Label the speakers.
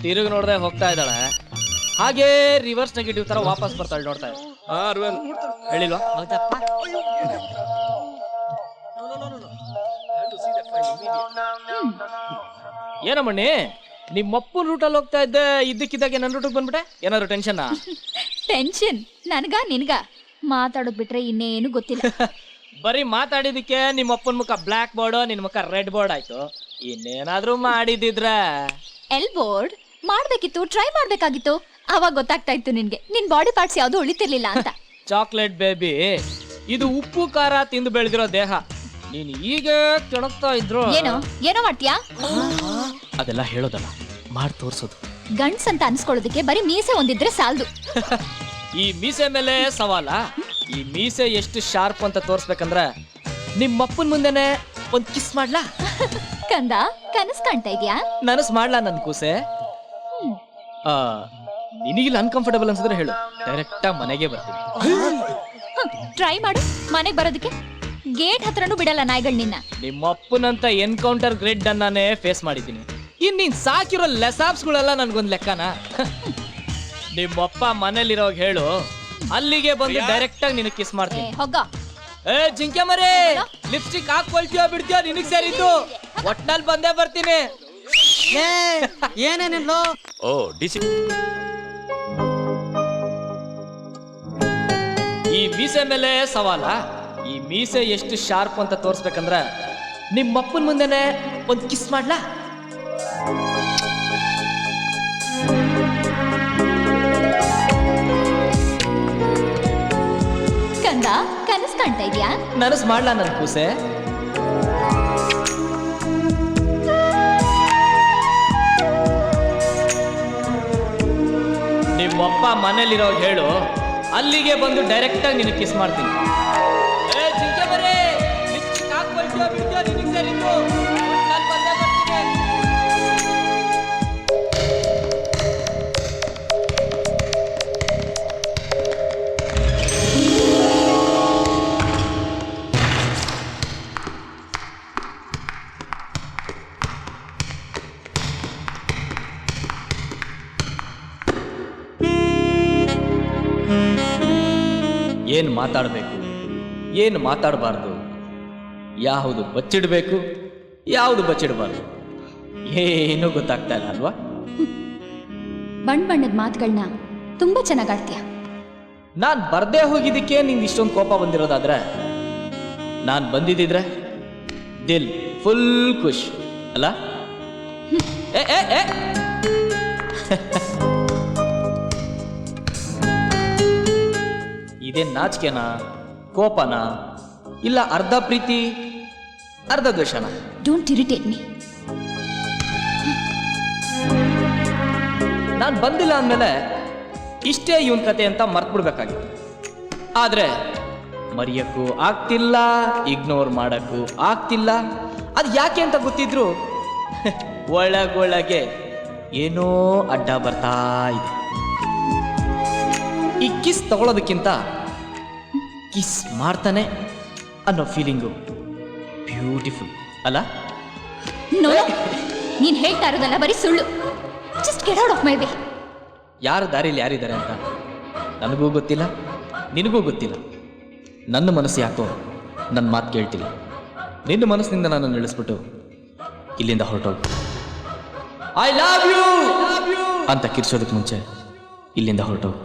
Speaker 1: ತಿರುಗಿ ನೋಡ್ದೆ ಹೋಗ್ತಾ ಇದ್ದಾಳೆ, ಹಾಗೆ ರಿವರ್ಸ್ ನೆಗೆಟಿವ್ ತರ ವಾಪಸ್ ಬರ್ತಾಳೆ. ನೋಡ್ತಾ ಹೇಳಿಲ್ವಾ? ಏನಮ್ಮಣ್ಣಿ, ನಿಮ್ಮಪ್ಪನ ರೂಟಲ್ಲಿ ಹೋಗ್ತಾ ಇದ್ದೆ, ಇದ್ದಕ್ಕಿದ್ದಾಗೆ ನನ್ನ ರೂಟಿಗೆ ಬಂದ್ಬಿಟ್ಟೆ. ಏನಾದ್ರು ಟೆನ್ಷನ್?
Speaker 2: ಟೆನ್ಷನ್ ನನಗ ನಿನ್ಗ ಮಾತಾಡೋದ್ ಬಿಟ್ರೆ ಇನ್ನೇನು ಗೊತ್ತಿಲ್ಲ.
Speaker 1: ಬರೀ ಮಾತಾಡಿದಕ್ಕೆ ನಿಮ್ಮಪ್ಪನ ಮುಖ ಬ್ಲಾಕ್ ಬೋರ್ಡ್, ನಿನ್ ಮುಖ ರೆಡ್ ಬೋರ್ಡ್ ಆಯ್ತು. ಇನ್ನೇನಾದ್ರೂ ಮಾಡಿದಿದ್ರ
Speaker 2: ಎಲ್ ಬೋರ್ಡ್ ಮಾಡ್ಬೇಕಿತ್ತು, ಟ್ರೈ ಮಾಡ್ಬೇಕಾಗಿತ್ತು. ಅವಾಗ ಗೊತ್ತಾಗ್ತಾ ಇತ್ತು ನಿನ್ಗೆ ನಿನ್ ಬಾಡಿ ಪಾರ್ಟ್ಸ್ ಯಾವ್ದು ಉಳಿತಿರ್ಲಿಲ್ಲ ಅಂತ.
Speaker 1: ಚಾಕ್ಲೇಟ್ ಬೇಬಿ, ಇದು ಉಪ್ಪು ಖಾರ ತಿಂದು ಬೆಳೆದಿರೋ ದೇಹ. ನೀನ್ ಈಗ ಕೆಣಕ್ತಾ ಇದ್ರು.
Speaker 2: ಏನೋ ಏನೋ ಮಾಡ್ತೀಯಾ?
Speaker 1: ಅದೆಲ್ಲ ಹೇಳೋದಲ್ಲ, ಮಾಡಿ ತೋರ್ಸೋದು.
Speaker 2: ಗಂಡ್ಸ್ ಅಂತ ಅನ್ಸ್ಕೊಳ್ಳೋದಕ್ಕೆ ಬರೀ ಮೀಸೆ ಒಂದಿದ್ರೆ ಸಾಲದು.
Speaker 1: ಈ ಮೀಸೆ ಮೇಲೆ ಸವಾಲ. ಈ ಮೀಸೆ ಎಷ್ಟು ಶಾರ್ಪ್ ಅಂತ ತೋರ್ಸ್ಬೇಕಂದ್ರೆ ನಿಮ್ಮಪ್ಪನ ಮುಂದೆನೆ ಒಂದ್ ಕಿಸ್ ಮಾಡ್ಲಾ?
Speaker 2: ಕಂದ, ಕನಸ್ ಕಾಣ್ತಾ ಇದ್ಯಾ?
Speaker 1: ನನಸ್ ಮಾಡ್ಲಾ ನನ್ ಕೂಸೆ? ನಿನಗಿಲ್ಲ ಅನ್ಕಂಫರ್ಟಬಲ್ ಅನ್ಸಿದ್ರೆ ಹೇಳು, ಡೈರೆಕ್ಟ್ ಮನೆಗೆ ಬರ್ತೀನಿ.
Speaker 2: ಟ್ರೈ ಮಾಡು ಮನೆಗ್ ಬರೋದಕ್ಕೆ. ಗೇಟ್ ಹತ್ರನೂ ಬಿಡಲ್ಲ ನಾಯಿಗಳ್ ನಿನ್ನ.
Speaker 1: ನಿಮ್ಮಪ್ಪನಂತ ಎನ್ಕೌಂಟರ್ ಗ್ರೇಟ್ ಡನ್ನಾನೇ ಫೇಸ್ ಮಾಡಿದ್ದೀನಿ. ಇನ್ ನೀನ್ ಸಾಕಿರೋ ಲೆಸಾಪ್ಸ್ಗಳೆಲ್ಲ ನನ್ಗೊಂದ್ ಲೆಕ್ಕನ? ನಿಮ್ಮಪ್ಪ ಮನೇಲಿರೋವಾಗ ಹೇಳು, ಅಲ್ಲಿಗೆ ಬಂದು ಡೈರೆಕ್ಟ್ ಆಗಿ ನಿನಗೆ ಕಿಸ್ ಮಾಡ್ತೀನಿ.
Speaker 2: ಹೋಗ.
Speaker 1: ಏ ಜಿಂಕೆ ಮರಿ, ಲಿಪ್ಸ್ಟಿಕ್ ಹಾಕೊಳ್ತೀಯೋ ಬಿಡ್ತೀಯೋ ನಿನಗ್ ಸೇರಿದ್ದು. ಒಟ್ನಲ್ಲಿ ಬಂದೇ ಬರ್ತೀನಿ.
Speaker 3: ಏನೇನಿಲ್ಲೋ.
Speaker 4: ಓ ಡಿಸಿ.
Speaker 1: ಈ ಮೀಸೆ ಮೇಲೆ ಸವಾಲ. ಈ ಮೀಸೆ ಎಷ್ಟು ಶಾರ್ಪ್ ಅಂತ ತೋರ್ಸ್ಬೇಕಂದ್ರೆ ನಿಮ್ಮಪ್ಪನ ಮುಂದೆನೆ ಒಂದ್ ಕಿಸ್ ಮಾಡ್ಲಾ?
Speaker 2: ಕಂದ, ಕನಸ್ ಕಾಣ್ತಾ ಇದ್ಯಾ?
Speaker 1: ನನಸ್ ಮಾಡ್ಲಾ ನನ್ ಕೂಸೆ? ನಿಮ್ಮಪ್ಪ ಮನೇಲಿರೋವಾಗ ಹೇಳು, ಅಲ್ಲಿಗೆ ಬಂದು ಡೈರೆಕ್ಟ್ ಆಗಿ ನಿನಗೆ ಕಿಸ್ ಮಾಡ್ತೀನಿ. ಏ ಜಿಂಕೆ ಮರಿ, ಲಿಪ್ಸ್ಟಿಕ್ ಹಾಕೊಳ್ತೀಯೋ ಬಿಡ್ತೀಯೋ ನಿನಗ್ ಸೇರಿದ್ದು. ಒಟ್ನಲ್ಲಿ ಬಂದೇ ಬರ್ತೀನಿ. ಏನು ಮಾತಾಡಬೇಕು, ಏನು ಮಾತಾಡಬಾರ್ದು, ಯಾವುದು ಬಚ್ಚಿಡಬೇಕು, ಯಾವುದು ಬಚ್ಚಿಡಬಾರ್ದು, ಏನೂ ಗೊತ್ತಾಗ್ತಾ ಇಲ್ಲ ಅಲ್ವಾ?
Speaker 2: ಬಣ್ಣದ ಮಾತುಗಳನ್ನ ತುಂಬಾ ಚೆನ್ನಾಗ್ ಆಡ್ತೀಯ.
Speaker 1: ನಾನು ಬರ್ದೇ ಹೋಗಿದ್ದಕ್ಕೆ ನಿಂಗೆ ಇಷ್ಟೊಂದು ಕೋಪ ಬಂದಿರೋದಾದ್ರೆ, ನಾನು ಬಂದಿದ್ದಿದ್ರೆ ದಿಲ್ ಫುಲ್ ಖುಷ್ ಅಲ್ಲ? ಏ ಏ ಏ ಇದೇನ್ ನಾಚಿಕೆನಾ, ಕೋಪನಾ, ಇಲ್ಲ ಅರ್ಧ ಪ್ರೀತಿ ಅರ್ಧ ದ್ವೇಷನಾ?
Speaker 2: Don't irritate me.
Speaker 1: ನಾನು ಬಂದಿಲ್ಲ ಅಂದಮೇಲೆ ಇಷ್ಟೇ ಇವನ್ ಕತೆ ಅಂತ ಮರ್ತ್ಬಿಡ್ಬೇಕಾಗಿತ್ತು. ಆದ್ರೆ ಮರೆಯಕ್ಕೂ ಆಗ್ತಿಲ್ಲ, ಇಗ್ನೋರ್ ಮಾಡಕ್ಕೂ ಆಗ್ತಿಲ್ಲ. ಅದು ಯಾಕೆ ಅಂತ ಗೊತ್ತಿದ್ರು ಒಳಗೊಳಗೆ ಏನೋ ಅಡ್ಡ ಬರ್ತಾ ಇದೆ. ಈ ಕಿಸ್ ತಗೊಳ್ಳೋದಕ್ಕಿಂತ ಕಿಸ್ ಮಾಡ್ತಾನೆ ಅನ್ನೋ ಫೀಲಿಂಗು ಬ್ಯೂಟಿಫುಲ್ ಅಲ್ಲ?
Speaker 2: ನೋ, ನೀನ್ ಹೇಳ್ತಾ ಇರೋದಲ್ಲ ಬರೀ ಸುಳ್ಳು. Just get out of my way.
Speaker 1: ಯಾರ ದಾರಿಯಲ್ಲಿ ಯಾರಿದ್ದಾರೆ ಅಂತ ನನಗೂ ಗೊತ್ತಿಲ್ಲ, ನಿನಗೂ ಗೊತ್ತಿಲ್ಲ. ನನ್ನ ಮನಸ್ಸು ಯಾಕೋ ನನ್ನ ಮಾತು ಕೇಳ್ತಿಲ್ಲ. ನಿನ್ನ ಮನಸ್ಸಿನಿಂದ ನಾನು ನಿಲ್ಲಿಸ್ಬಿಟ್ಟು ಇಲ್ಲಿಂದ ಹೊರಟೋಗು. ಐ ಲವ್ ಯು ಅಂತ ಕಿರ್ಸೋದಕ್ಕೆ ಮುಂಚೆ ಇಲ್ಲಿಂದ ಹೊರಟೋಗು.